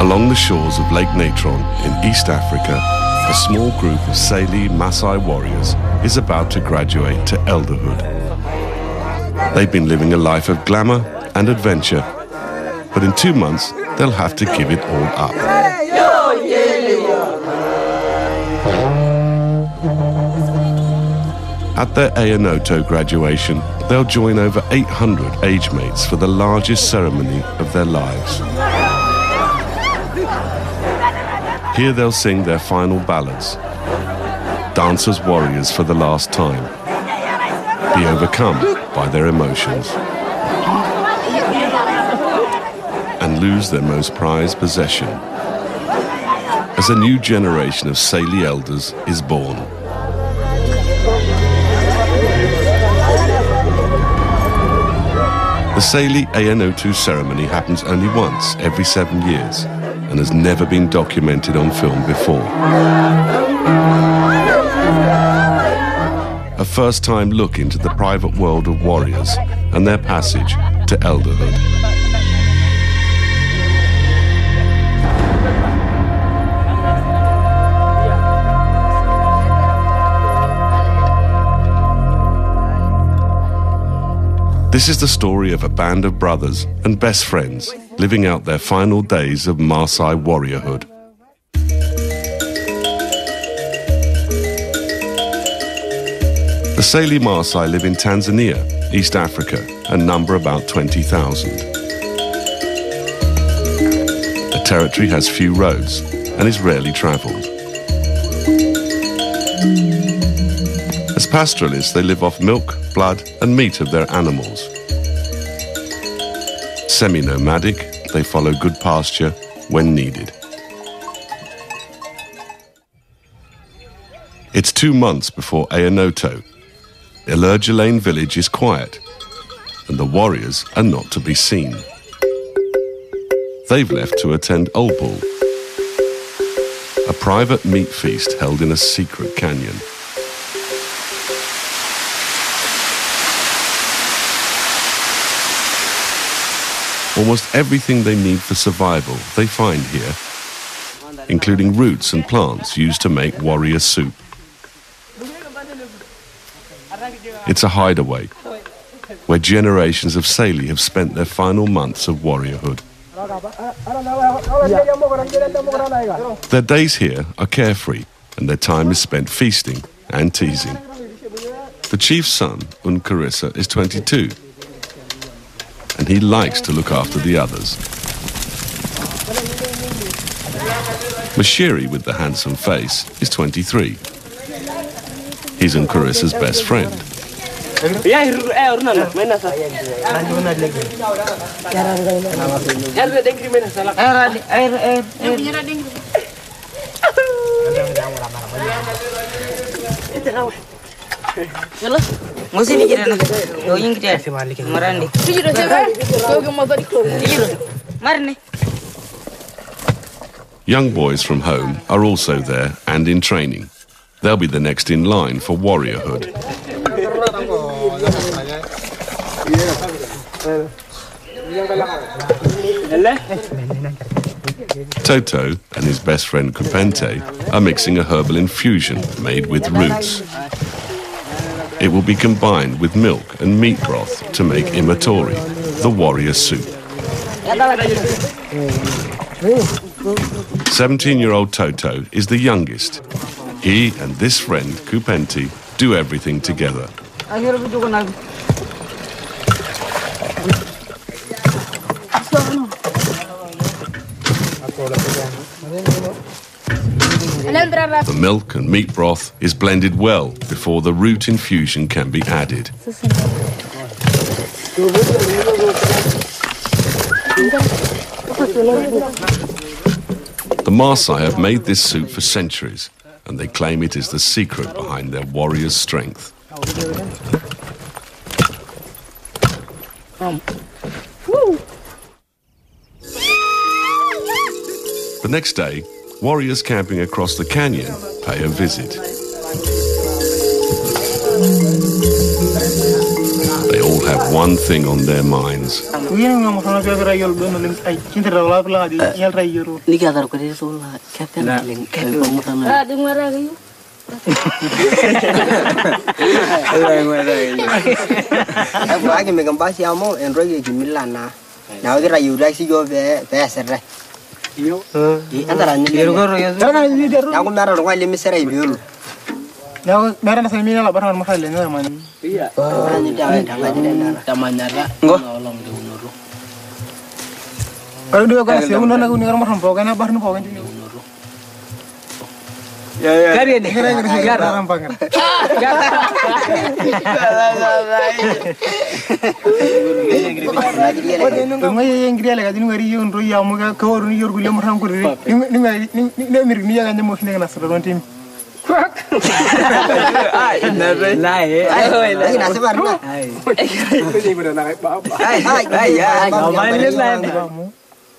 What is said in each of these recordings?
Along the shores of Lake Natron in East Africa, a small group of Saili Maasai warriors is about to graduate to elderhood. They've been living a life of glamour and adventure, but in 2 months they'll have to give it all up. At their Ayanoto graduation, they'll join over 800 age mates for the largest ceremony of their lives. Here they'll sing their final ballads, dance as warriors for the last time, be overcome by their emotions, and lose their most prized possession, as a new generation of Saili elders is born. The Saili Ayanoto ceremony happens only once every 7 years and has never been documented on film before. A first-time look into the private world of warriors and their passage to elderhood. This is the story of a band of brothers and best friends living out their final days of Maasai warriorhood. The Saili Maasai live in Tanzania, East Africa, and number about 20,000. The territory has few roads and is rarely travelled. As pastoralists, they live off milk, blood and meat of their animals. Semi-nomadic, they follow good pasture when needed. It's 2 months before Ayanoto. Ilurgelane village is quiet, and the warriors are not to be seen. They've left to attend Ulpul, a private meat feast held in a secret canyon. Almost everything they need for survival they find here, including roots and plants used to make warrior soup. It's a hideaway, where generations of Saili have spent their final months of warriorhood. Their days here are carefree, and their time is spent feasting and teasing. The chief's son, Unkarissa, is 22, and he likes to look after the others. Mashiri, with the handsome face, is 23. He's Unkarissa's best friend. Young boys from home are also there and in training. They'll be the next in line for warriorhood. Toto and his best friend Kupente are mixing a herbal infusion made with roots. It will be combined with milk and meat broth to make imatori, the warrior soup. 17-year-old Toto is the youngest. He and this friend, Kupente, do everything together. The milk and meat broth is blended well before the root infusion can be added. The Maasai have made this soup for centuries, and they claim it is the secret behind their warriors' strength. The next day, warriors camping across the canyon pay a visit. They all have one thing on their minds. Now, Marana Samina, Baran Mahal, and German. I do a guy, you know, from Bogan, a Barn Bogan.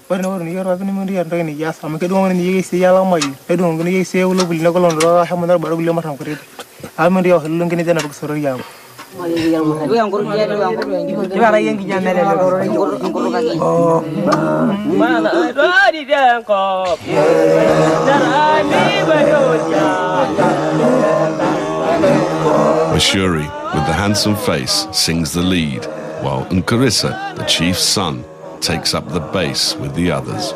But no, you're having a rainy yes, I'm going to see Yalamai. I don't going to say, will be no longer have another William. I'm in the looking at the book for you. Mashuri, with the handsome face, sings the lead, while Nkarissa, the chief's son, takes up the bass with the others.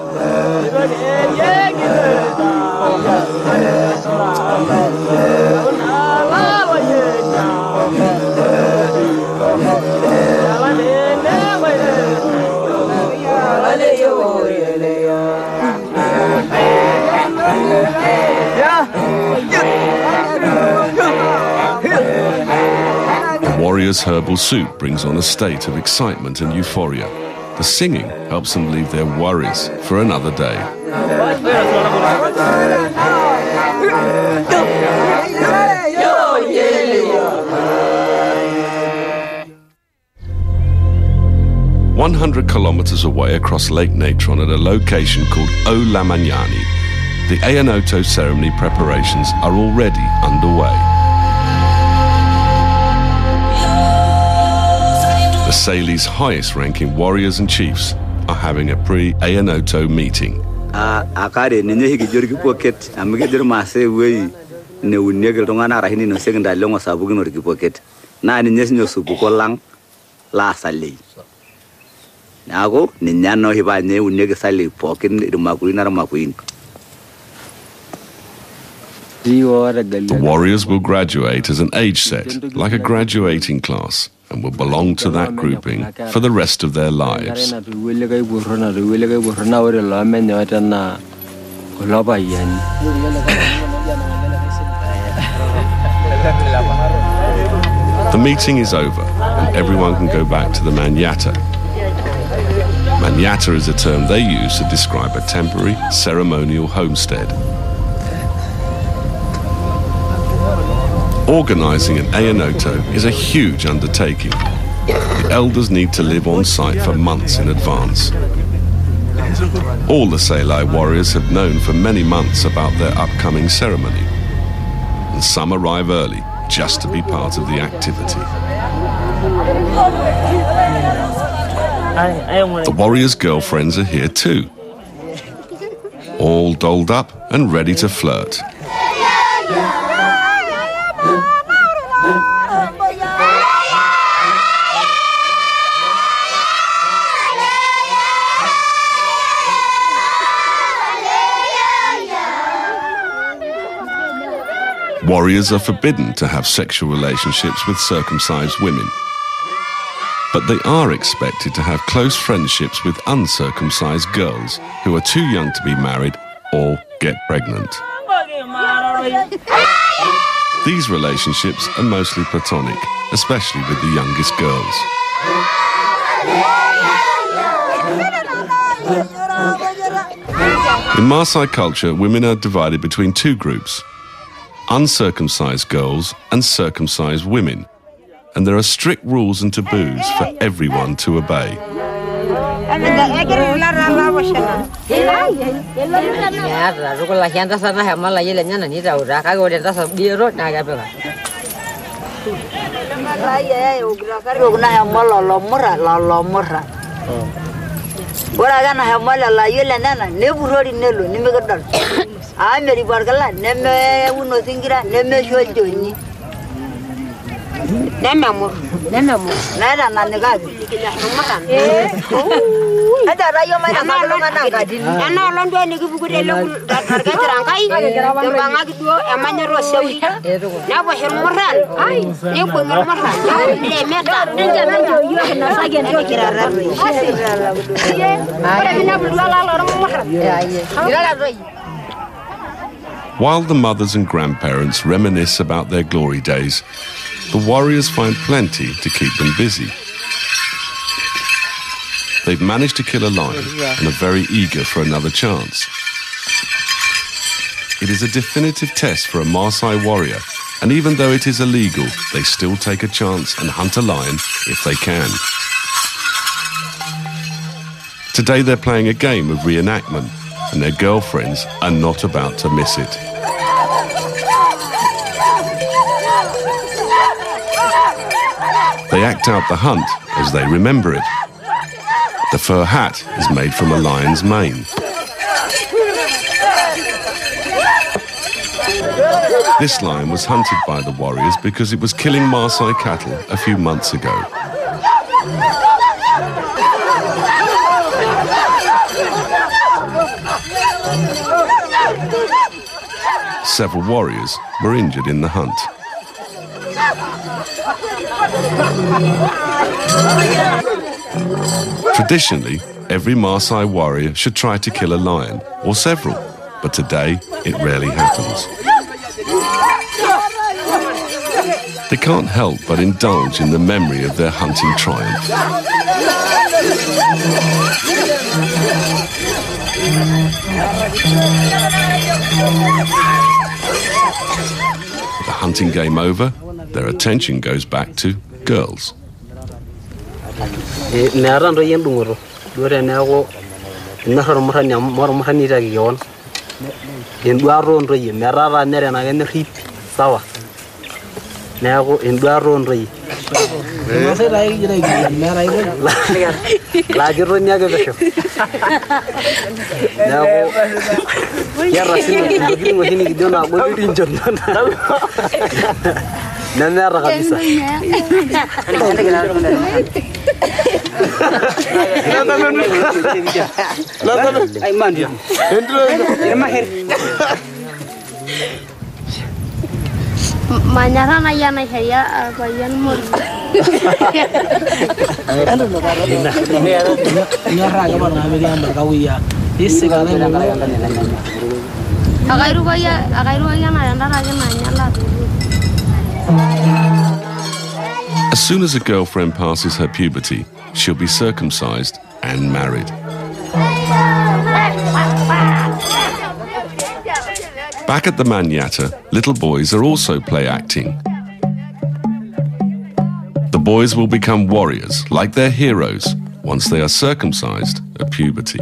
The warrior's herbal soup brings on a state of excitement and euphoria. The singing helps them leave their worries for another day. "100 kilometers away across Lake Natron at a location called Olamanyani, the Ayanoto ceremony preparations are already underway. The Sali's highest-ranking warriors and chiefs are having a pre-Ayanoto meeting. Akare nenye higijori pocket amigejor Maasai we ne unyegel tongana rahini no segunda longo sabugi no pocket na nenye sinyo subuko lang la sali nago ninyano hiba ne unyege sali pocket rumakuri na rumakuin. The warriors will graduate as an age set, like a graduating class, and will belong to that grouping for the rest of their lives. The meeting is over, and everyone can go back to the manyata. Manyata is a term they use to describe a temporary ceremonial homestead. Organising an Ayanoto is a huge undertaking. The elders need to live on site for months in advance. All the Salai warriors have known for many months about their upcoming ceremony, and some arrive early just to be part of the activity. The warriors' girlfriends are here too, all dolled up and ready to flirt. Warriors are forbidden to have sexual relationships with circumcised women, but they are expected to have close friendships with uncircumcised girls who are too young to be married or get pregnant. These relationships are mostly platonic, especially with the youngest girls. In Maasai culture, women are divided between two groups: uncircumcised girls and circumcised women, and there are strict rules and taboos for everyone to obey. While the mothers and grandparents reminisce about their glory days, the warriors find plenty to keep them busy. They've managed to kill a lion and are very eager for another chance. It is a definitive test for a Maasai warrior, and even though it is illegal, they still take a chance and hunt a lion if they can. Today they're playing a game of reenactment, and their girlfriends are not about to miss it. They act out the hunt as they remember it. The fur hat is made from a lion's mane. This lion was hunted by the warriors because it was killing Maasai cattle a few months ago. Several warriors were injured in the hunt. Traditionally, every Maasai warrior should try to kill a lion, or several, but today it rarely happens. They can't help but indulge in the memory of their hunting triumph. The hunting game over, their attention goes back to girls. Mañana ya me sería vayan morir. As soon as a girlfriend passes her puberty, she'll be circumcised and married. Back at the Manyatta, little boys are also play acting. The boys will become warriors, like their heroes, once they are circumcised at puberty.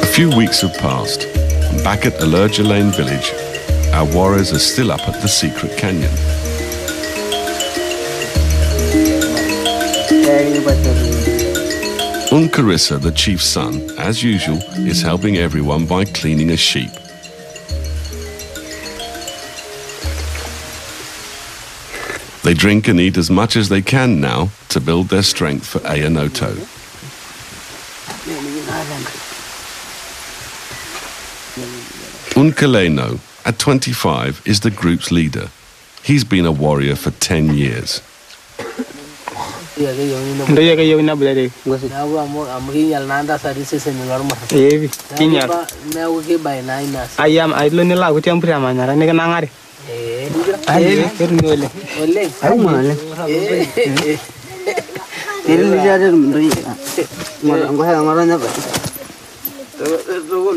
A few weeks have passed, and back at Allerja Lane village, our warriors are still up at the secret canyon. Unkarissa, the chief's son, as usual, is helping everyone by cleaning a sheep. They drink and eat as much as they can now to build their strength for Ayanoto. Unkaleno, at 25, is the group's leader. He's been a warrior for 10 years.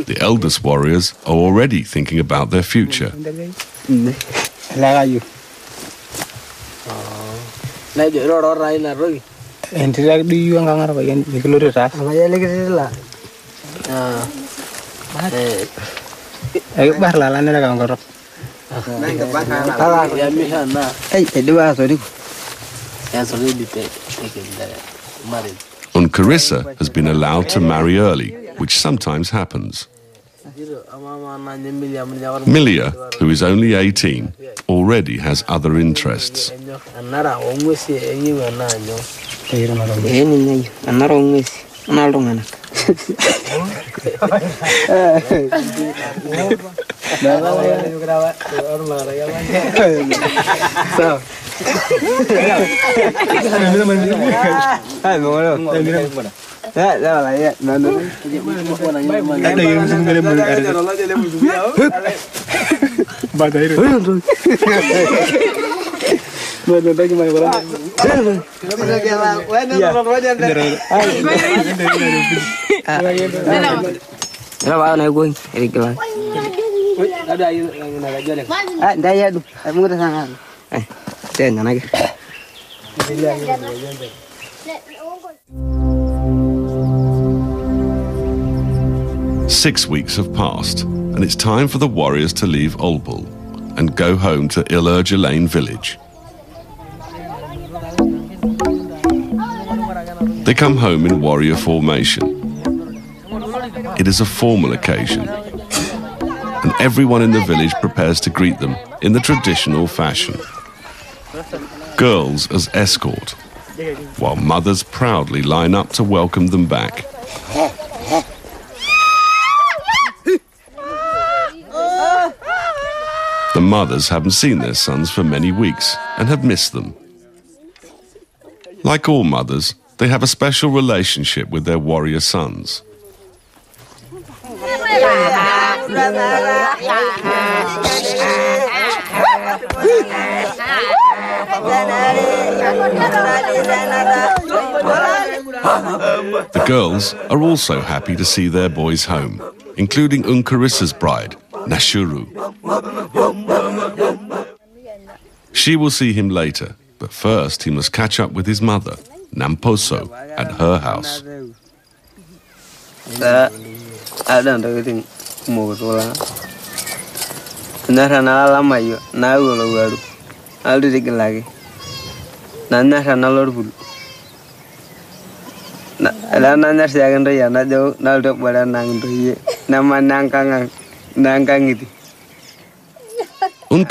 The eldest warriors are already thinking about their future. Carissa has been allowed to marry early, which sometimes happens. Milia, who is only 18, already has other interests. Six weeks have passed, and it's time for the warriors to leave Olbul and go home to Ilurgelane village. They come home in warrior formation. It is a formal occasion, and everyone in the village prepares to greet them in the traditional fashion. Girls as escort, while mothers proudly line up to welcome them back. The mothers haven't seen their sons for many weeks and have missed them. Like all mothers, they have a special relationship with their warrior sons. The girls are also happy to see their boys home, including Carissa's bride, Nashuru. She will see him later, but first he must catch up with his mother, Namposo, at her house.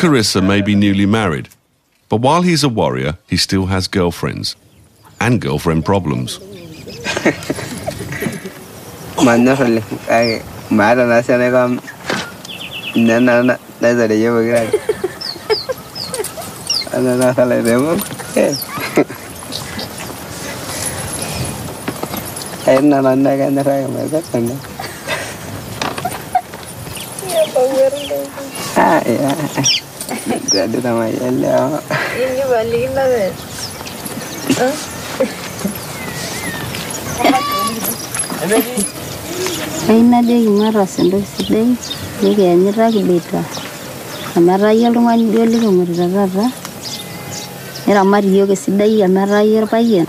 Carissa may be newly married, but while he's a warrior, he still has girlfriends and girlfriend problems. Aina deh gimana sendok sedih, ni kayaknya lagi beda. Kamera ya lu ngani dulu kamu rasa. Era Mario ke sedih, kamera ya payen.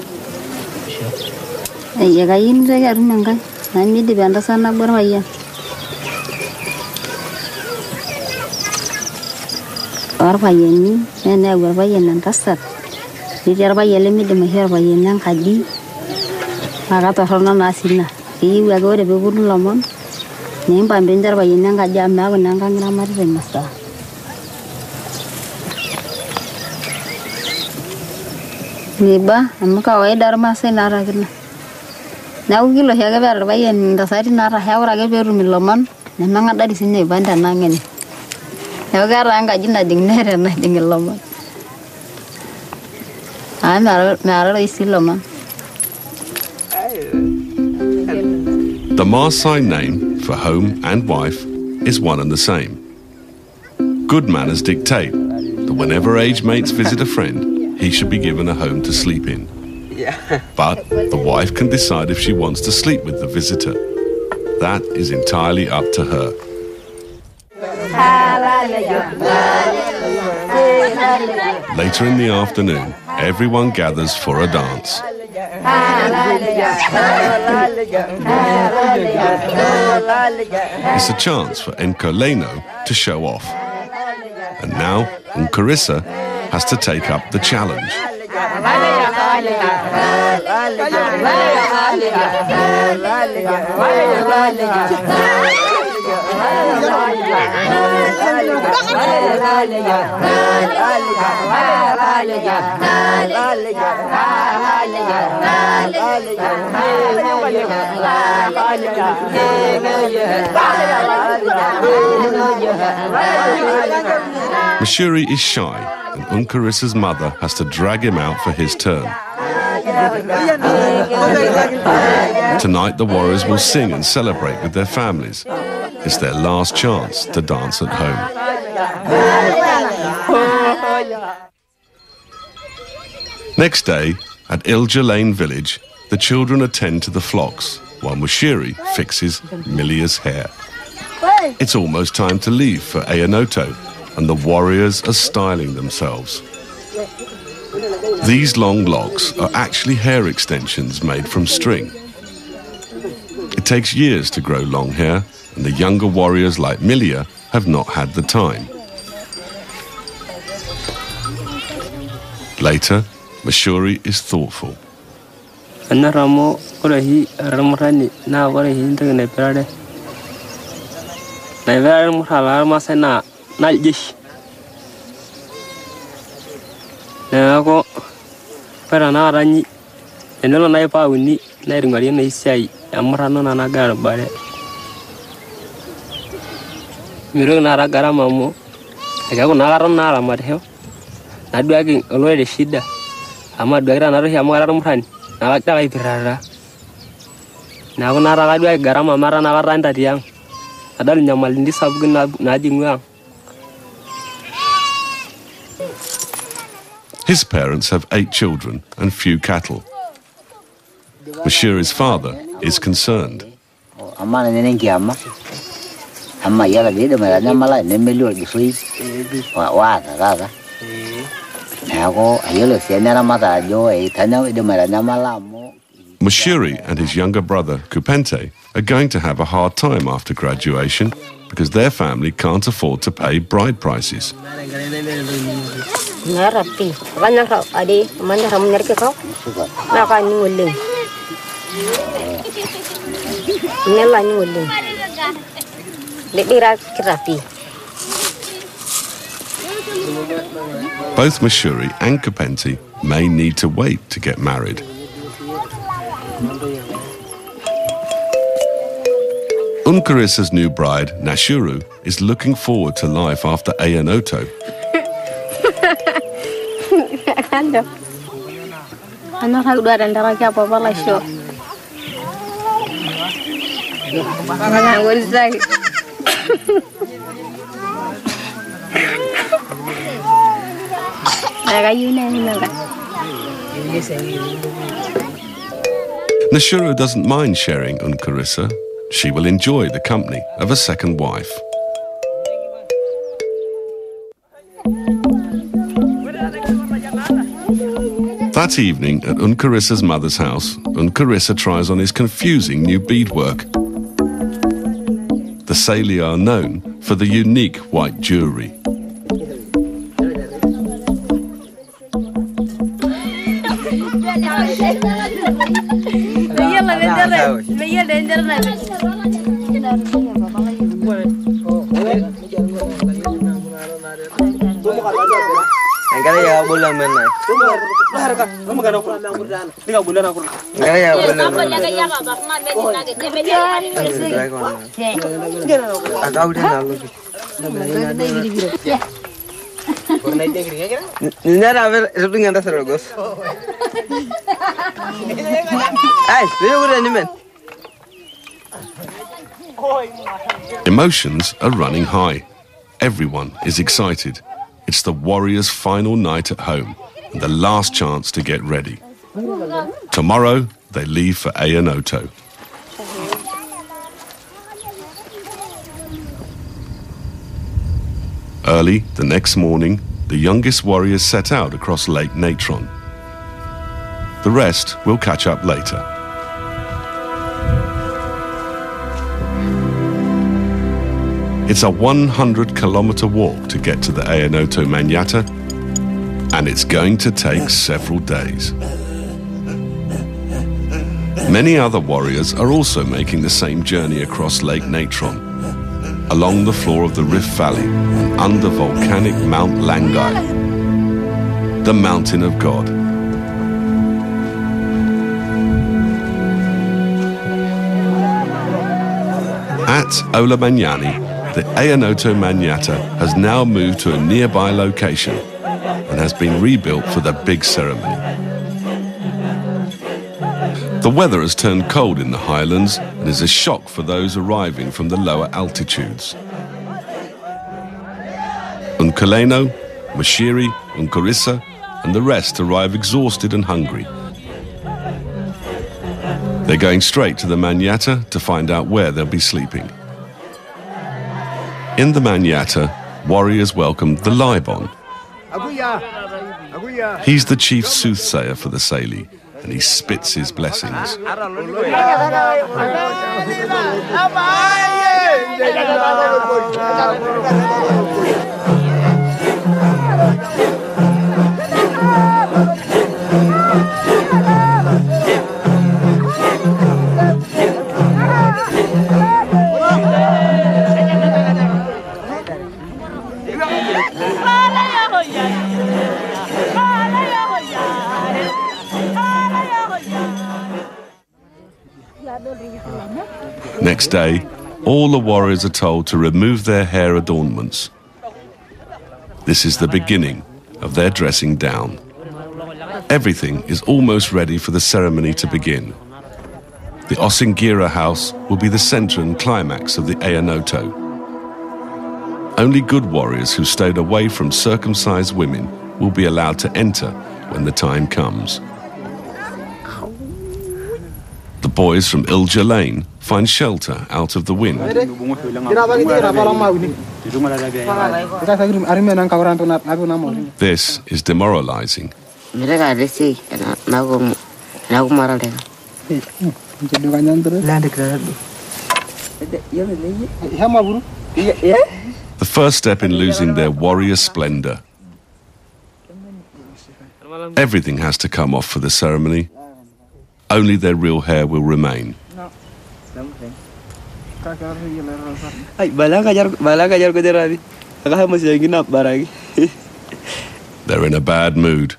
Ya kain saya harus mangkai. Nanti di bandar sana berpayen. Berpayen ni, nenek berpayen nantasat. Di berpayen lemi di mahir berpayen yang kaji. Maka terhormat nasibnya. Iya, gue udah bebur lamon. Nih, pembincar bayi nang kaji amna, nang kan ramai remasta. Nih, bah, amu kawai dharma se nara kena. Nah, ugi loh ya, gue bayi ndasari nara, ya orang gue baru miloman. Memang ada di sini bandar nangen. Ya, gue orang kaji nading nere nading lamon. Ah, nara isi lamon. The Maasai name for home and wife is one and the same. Good manners dictate that whenever age mates visit a friend, he should be given a home to sleep in. But the wife can decide if she wants to sleep with the visitor. That is entirely up to her. Later in the afternoon, everyone gathers for a dance. It's a chance for Nkoleno to show off. And now Nkarissa has to take up the challenge. Mashuri is shy, and Nkarissa's mother has to drag him out for his turn. Tonight the warriors will sing and celebrate with their families. It's their last chance to dance at home. Next day, at Ilja Lane village, the children attend to the flocks, while Mashuri fixes Milia's hair. It's almost time to leave for Ayanoto, and the warriors are styling themselves. These long locks are actually hair extensions made from string. It takes years to grow long hair, and the younger warriors like Milia have not had the time. Later, Mashuri is thoughtful. His parents have 8 children and few cattle. Mashuri's father is concerned. Mashuri and his younger brother, Kupente, are going to have a hard time after graduation because their family can't afford to pay bride prices. Both Mashuri and Kupente may need to wait to get married. Nkarissa's new bride, Nashuru, is looking forward to life after Ayanoto. Nashuru doesn't mind sharing Nkarissa. She will enjoy the company of a second wife. That evening at Nkarissa's mother's house, Nkarissa tries on his confusing new beadwork. The Saili are known for the unique white jewellery. Emotions are running high. Everyone is excited. It's the warriors' final night at home and the last chance to get ready. Tomorrow, they leave for Ayanoto. Early the next morning, the youngest warriors set out across Lake Natron. The rest will catch up later. It's a 100-kilometer walk to get to the Ayanoto Manyata, and it's going to take several days. Many other warriors are also making the same journey across Lake Natron, along the floor of the Rift Valley and under volcanic Mount Langai, the Mountain of God. At Olamanyani, the Ayanoto Manyata has now moved to a nearby location and has been rebuilt for the big ceremony. The weather has turned cold in the highlands and is a shock for those arriving from the lower altitudes. Unkaleno, Mashiri, Unkarissa, and the rest arrive exhausted and hungry. They're going straight to the Manyata to find out where they'll be sleeping. In the Manyata, warriors welcome the Laibon. He's the chief soothsayer for the Saili, and he spits his blessings. Next day, all the warriors are told to remove their hair adornments. This is the beginning of their dressing down. Everything is almost ready for the ceremony to begin. The Osingira house will be the center and climax of the Ayanoto. Only good warriors who stayed away from circumcised women will be allowed to enter when the time comes. The boys from Ilja Lane find shelter out of the wind. This is demoralizing. The first step in losing their warrior splendor. Everything has to come off for the ceremony. Only their real hair will remain. They're in a bad mood.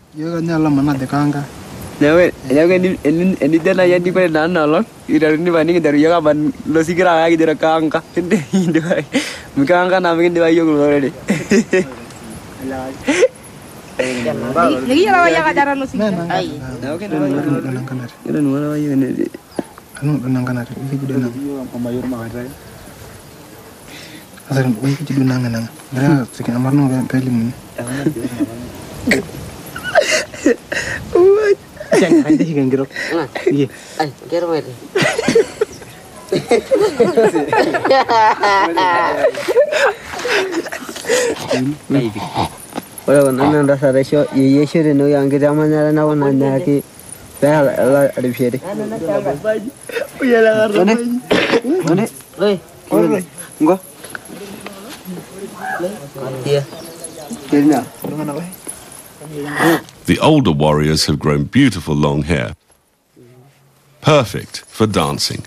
The older warriors have grown beautiful long hair, perfect for dancing.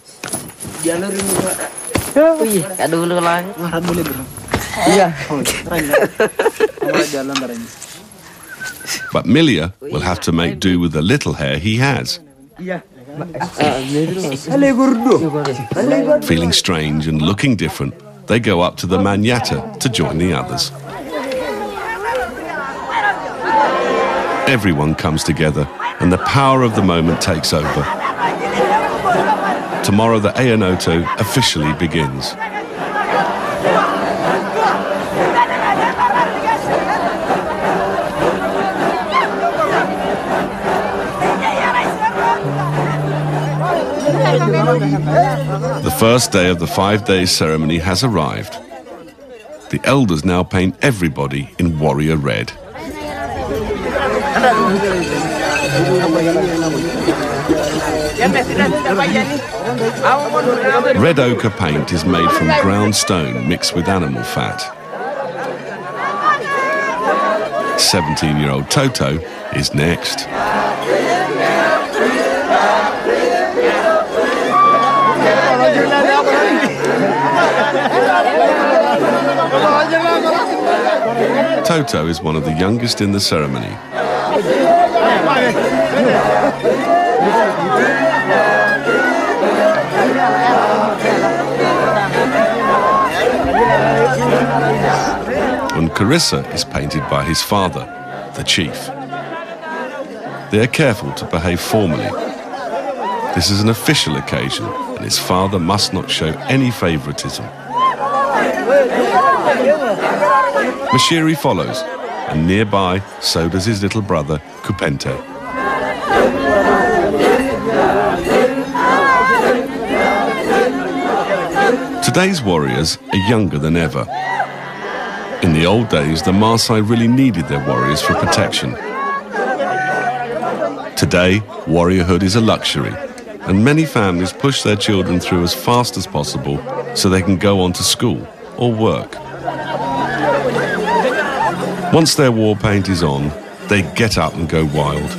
But Milia will have to make do with the little hair he has. Feeling strange and looking different, they go up to the Manyata to join the others. Everyone comes together and the power of the moment takes over. Tomorrow the Ayanoto officially begins. The first day of the 5-day ceremony has arrived. The elders now paint everybody in warrior red. Red ochre paint is made from ground stone mixed with animal fat. 17-year-old Toto is next. Toto is one of the youngest in the ceremony. And Carissa is painted by his father, the chief. They are careful to behave formally. This is an official occasion, and his father must not show any favoritism. Mashiri follows, and nearby, so does his little brother, Kupente. Today's warriors are younger than ever. In the old days, the Maasai really needed their warriors for protection. Today, warriorhood is a luxury, and many families push their children through as fast as possible so they can go on to school or work. Once their war paint is on, they get up and go wild.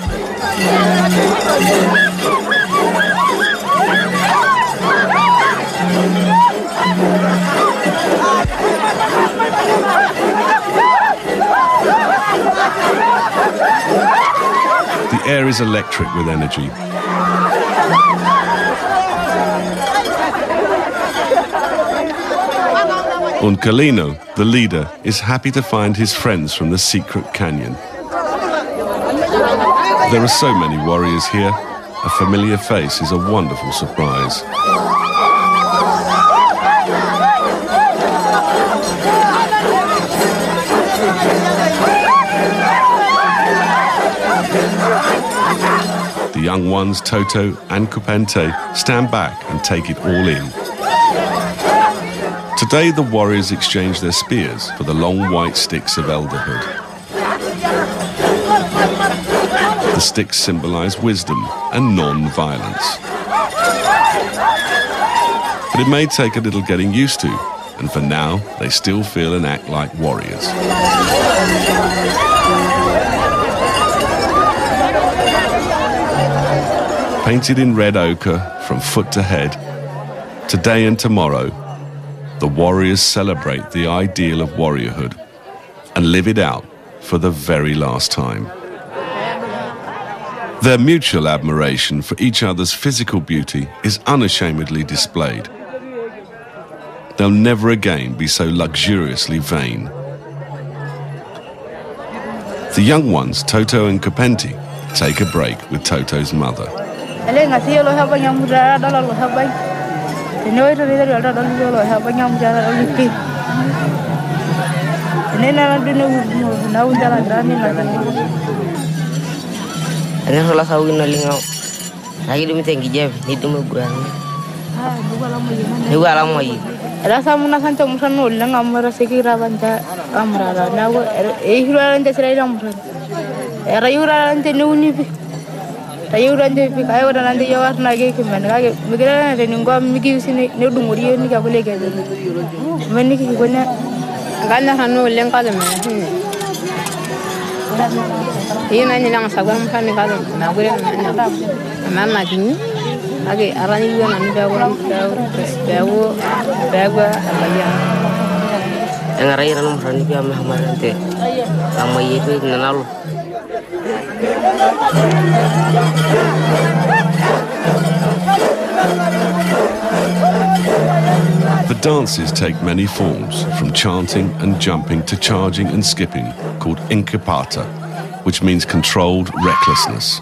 The air is electric with energy. Unkalino, the leader, is happy to find his friends from the secret canyon. There are so many warriors here. A familiar face is a wonderful surprise. The young ones, Toto and Kupente, stand back and take it all in. Today, the warriors exchange their spears for the long white sticks of elderhood. The sticks symbolize wisdom and non-violence. But it may take a little getting used to, and for now, they still feel and act like warriors. Painted in red ochre from foot to head, today and tomorrow, the warriors celebrate the ideal of warriorhood and live it out for the very last time. Their mutual admiration for each other's physical beauty is unashamedly displayed. They'll never again be so luxuriously vain. The young ones, Toto and Kupente, take a break with Toto's mother. The dances take many forms, from chanting and jumping to charging and skipping, called inkipata, which means controlled recklessness.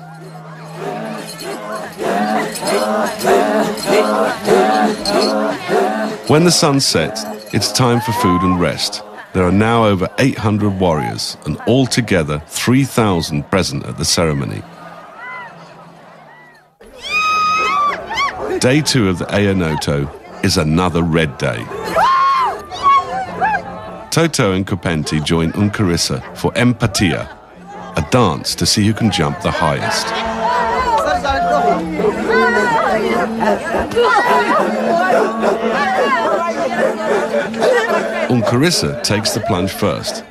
When the sun sets, it's time for food and rest. There are now over 800 warriors, and altogether 3,000 present at the ceremony. Day 2 of the Ayanoto is another red day. Toto and Kupente join Unkarissa for Empatia, a dance to see who can jump the highest. Uncarissa takes the plunge first,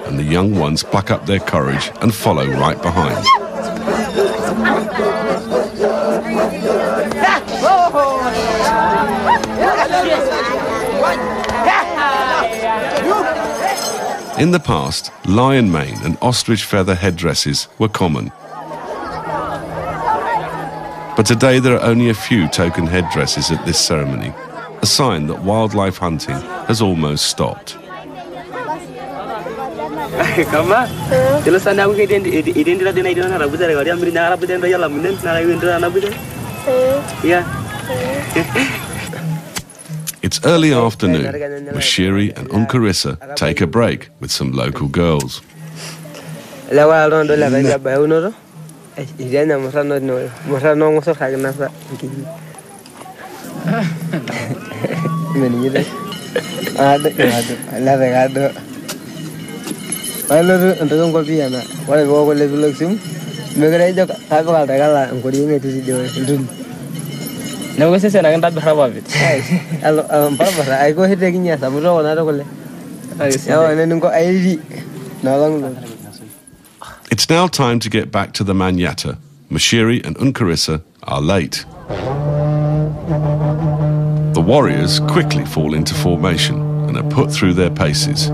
and the young ones pluck up their courage and follow right behind. In the past, lion mane and ostrich feather headdresses were common. But today there are only a few token headdresses at this ceremony, a sign that wildlife hunting has almost stopped. It's early afternoon. Mashiri and Uncarissa take a break with some local girls. It's now time to get back to the Manyatta. Mashiri and Uncarissa are late. The warriors quickly fall into formation and are put through their paces.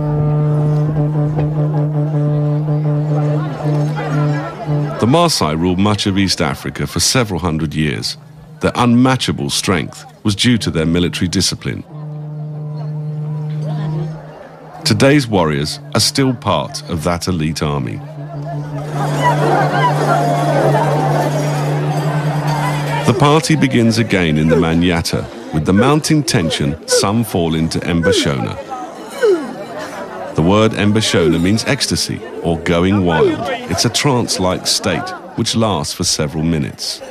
The Maasai ruled much of East Africa for several hundred years. Their unmatchable strength was due to their military discipline. Today's warriors are still part of that elite army. The party begins again in the Manyatta. With the mounting tension, some fall into Mbashona. The word Mbashona means ecstasy or going wild. It's a trance-like state which lasts for several minutes.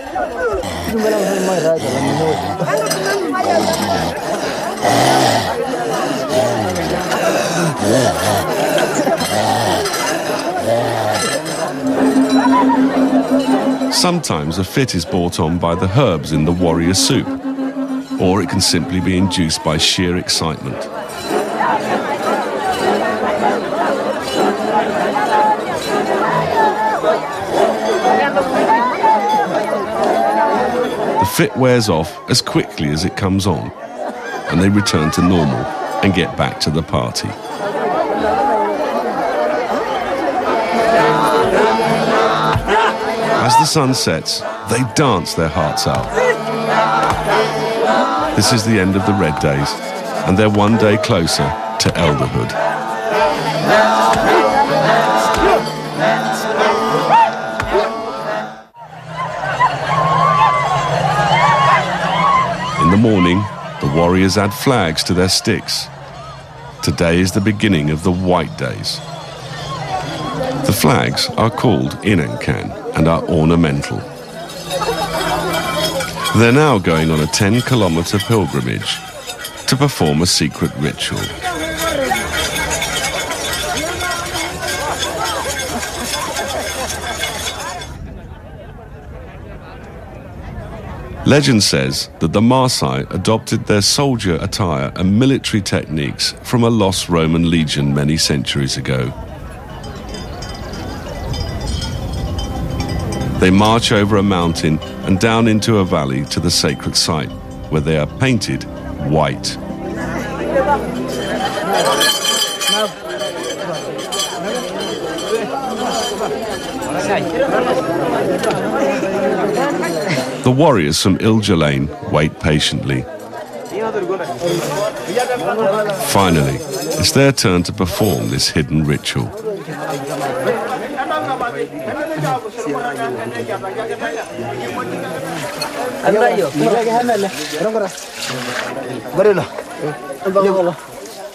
Sometimes a fit is brought on by the herbs in the warrior soup, or it can simply be induced by sheer excitement. The fit wears off as quickly as it comes on, and they return to normal and get back to the party. As the sun sets, they dance their hearts out. This is the end of the Red Days, and they're one day closer to elderhood. In the morning, the warriors add flags to their sticks. Today is the beginning of the White Days. The flags are called Inenkan and are ornamental. They're now going on a 10-kilometer pilgrimage to perform a secret ritual. Legend says that the Maasai adopted their soldier attire and military techniques from a lost Roman legion many centuries ago. They march over a mountain and down into a valley to the sacred site, where they are painted white. The warriors from Iljalane wait patiently. Finally, it's their turn to perform this hidden ritual.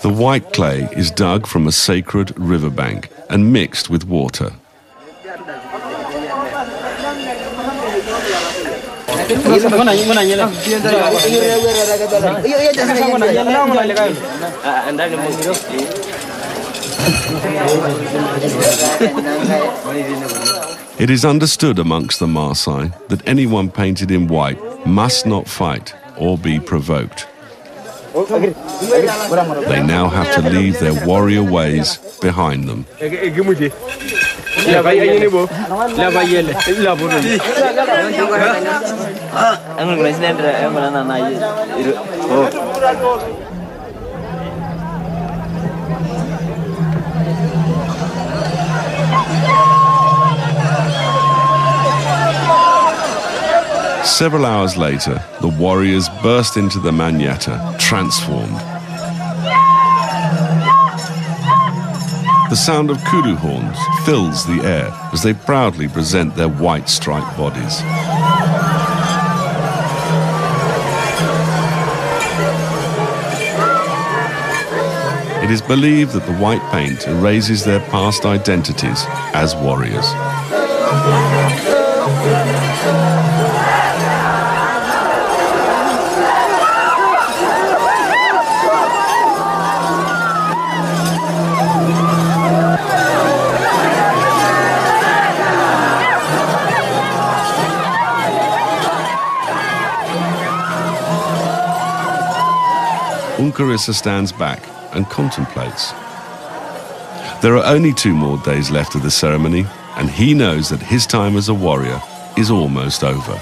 The white clay is dug from a sacred riverbank and mixed with water. It is understood amongst the Maasai that anyone painted in white must not fight or be provoked. They now have to leave their warrior ways behind them. Several hours later, the warriors burst into the manyatta, transformed. The sound of kudu horns fills the air as they proudly present their white striped bodies. It is believed that the white paint erases their past identities as warriors. Unkarissa stands back and contemplates. There are only 2 more days left of the ceremony, and he knows that his time as a warrior is almost over.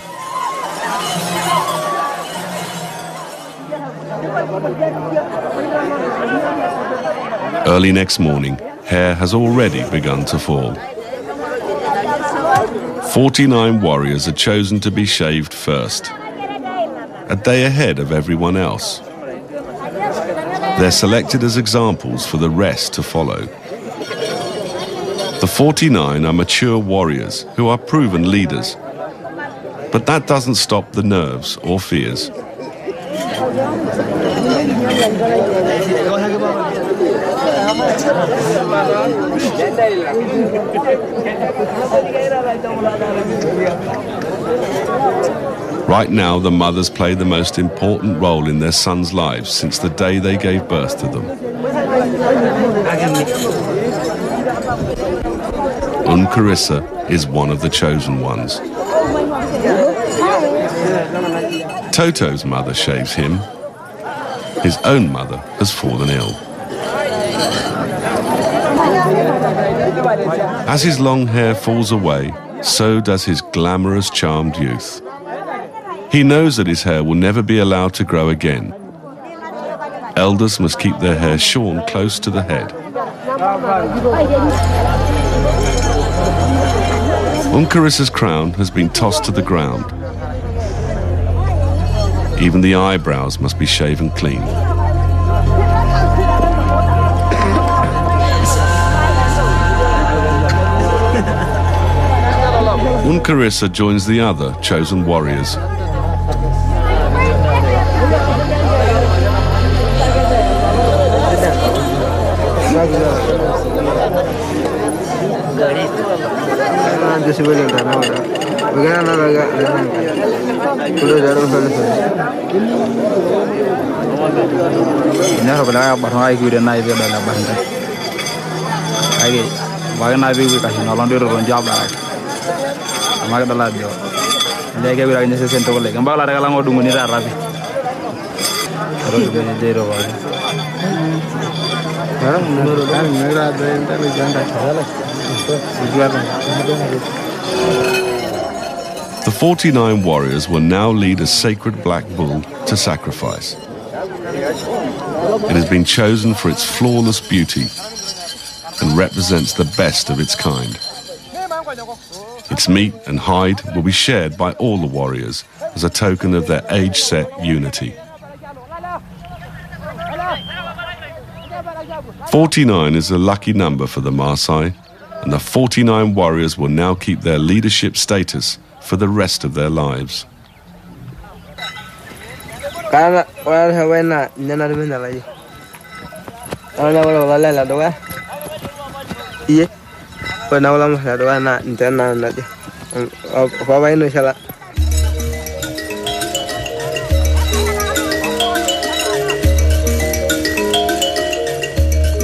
Early next morning, hair has already begun to fall. 49 warriors are chosen to be shaved first, a day ahead of everyone else. They're selected as examples for the rest to follow. The 49 are mature warriors who are proven leaders. But that doesn't stop the nerves or fears. Right now, the mothers play the most important role in their sons' lives since the day they gave birth to them. Unkarissa is one of the chosen ones. Toto's mother shaves him. His own mother has fallen ill. As his long hair falls away, so does his glamorous, charmed youth. He knows that his hair will never be allowed to grow again. Elders must keep their hair shorn close to the head. Unkarissa's crown has been tossed to the ground. Even the eyebrows must be shaven clean. Unkarissa joins the other chosen warriors. The 49 warriors will now lead a sacred black bull to sacrifice. It has been chosen for its flawless beauty and represents the best of its kind. Its meat and hide will be shared by all the warriors as a token of their age-set unity. 49 is a lucky number for the Maasai, and the 49 warriors will now keep their leadership status for the rest of their lives.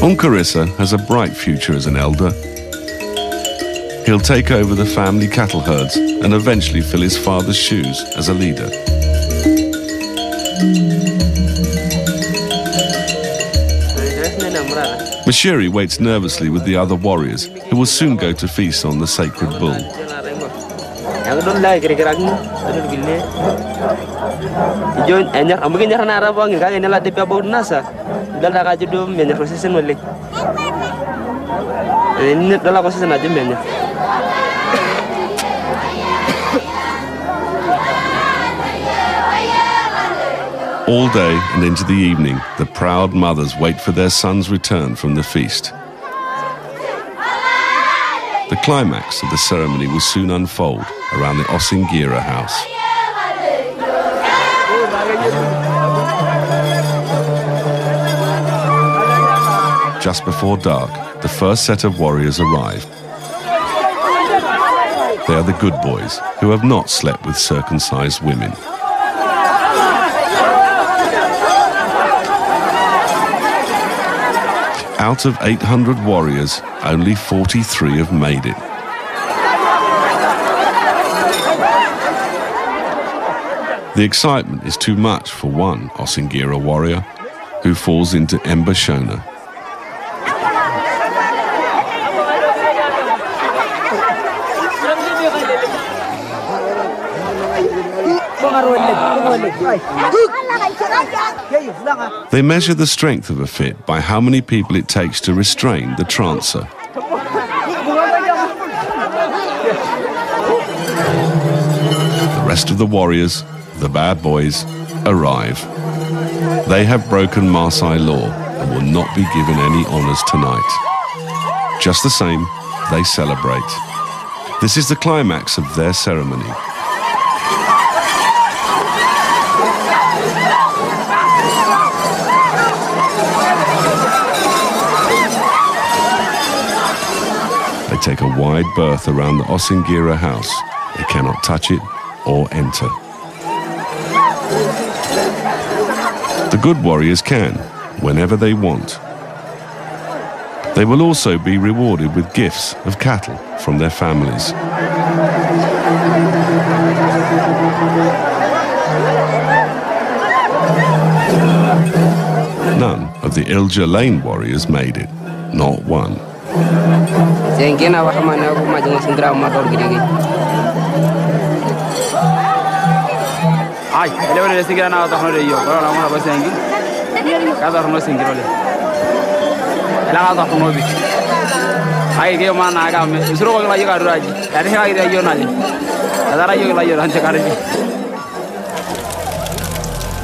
Unkarissa has a bright future as an elder. He'll take over the family cattle herds and eventually fill his father's shoes as a leader. Mashiri waits nervously with the other warriors, who will soon go to feast on the sacred bull. All day and into the evening, the proud mothers wait for their son's return from the feast. The climax of the ceremony will soon unfold around the Osingira house. Just before dark, the first set of warriors arrive. They are the good boys who have not slept with circumcised women. Out of 800 warriors, only 43 have made it. The excitement is too much for one Osingira warrior, who falls into Mbashona. They measure the strength of a fit by how many people it takes to restrain the trancer. The rest of the warriors, the bad boys, arrive. They have broken Maasai law and will not be given any honours tonight. Just the same, they celebrate. This is the climax of their ceremony. They take a wide berth around the Osingira house. They cannot touch it or enter. The good warriors can, whenever they want. They will also be rewarded with gifts of cattle from their families. None of the Ilja Lane warriors made it, not one.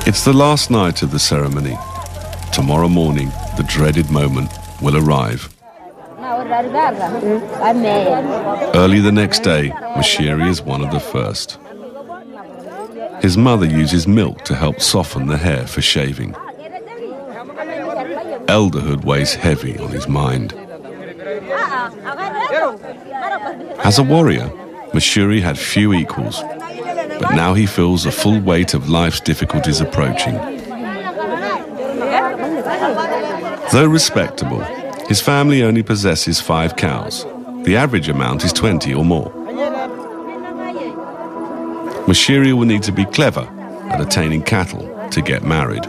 It's the last night of the ceremony. Tomorrow morning, the dreaded moment will arrive. Early the next day, Mashiri is one of the first. His mother uses milk to help soften the hair for shaving. Elderhood weighs heavy on his mind. As a warrior, Mashiri had few equals, but now he feels the full weight of life's difficulties approaching. Though respectable, his family only possesses 5 cows. The average amount is 20 or more. Mashiri will need to be clever at attaining cattle to get married.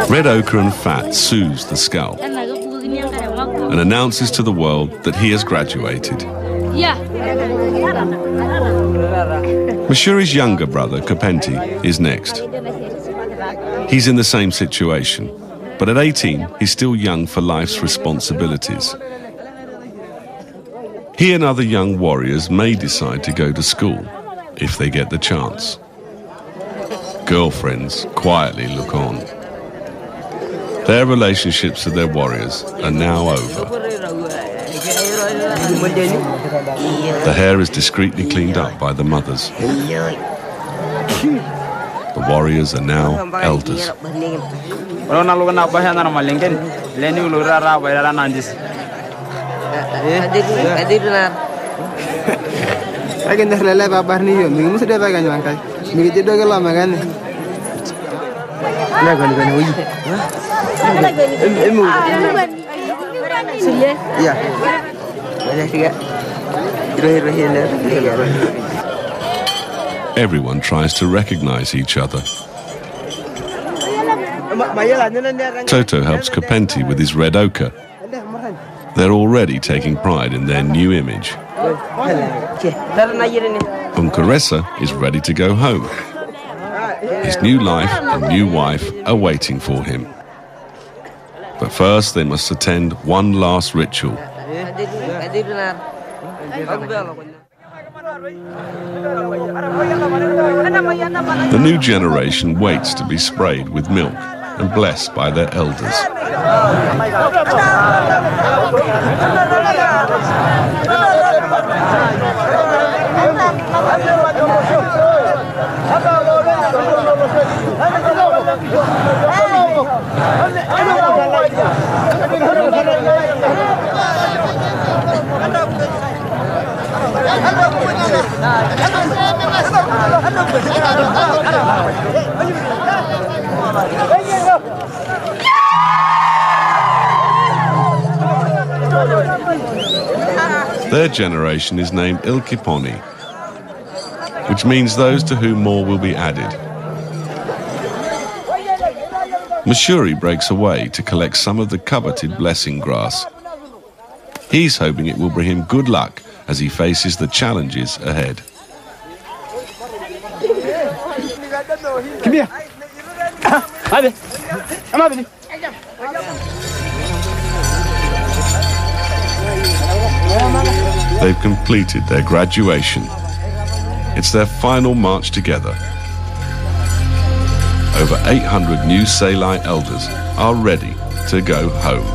Red ochre and fat soothes the scalp and announces to the world that he has graduated. Mashiri's younger brother, Kapenti, is next. He's in the same situation, but at 18, he's still young for life's responsibilities. He and other young warriors may decide to go to school if they get the chance. Girlfriends quietly look on. Their relationships with their warriors are now over. The hair is discreetly cleaned up by the mothers. The warriors are now elders. Everyone tries to recognize each other. Toto helps Kapenti with his red ochre. They're already taking pride in their new image. Unkaresa is ready to go home. His new life and new wife are waiting for him. But first they must attend one last ritual. The new generation waits to be sprayed with milk and blessed by their elders. Their generation is named Ilkiponi, which means those to whom more will be added. Mashuri breaks away to collect some of the coveted blessing grass. He's hoping it will bring him good luck as he faces the challenges ahead. Come here. They've completed their graduation. It's their final march together. Over 800 new Salai elders are ready to go home.